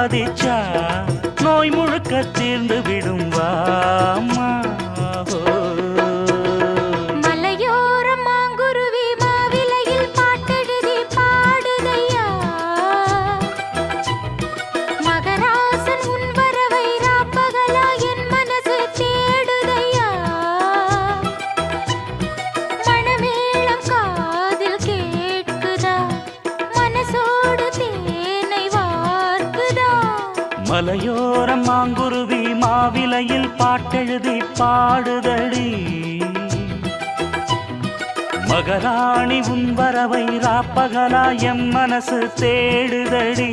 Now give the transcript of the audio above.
பாதிச்சா நோய் முழுக்க தீர்ந்து விடும் வாமா. மலையோர மாங்குருவி மாவிலையில் பாட்டெழுதி பாடுதையா, மகராசன் உன் வரவை ராப்பகலா என் மனசு தேடுதையா, மணமேளம் காதில் கேட்குதா, மனசோடு தேனை வார்க்குதா. மலையோரம் மாங்குருவி மாவிலையில் பாட்டெழுதி பாடுதடி, மகராணி உன் வரவை ராப்பகலா எம் மனசு தேடுதடி.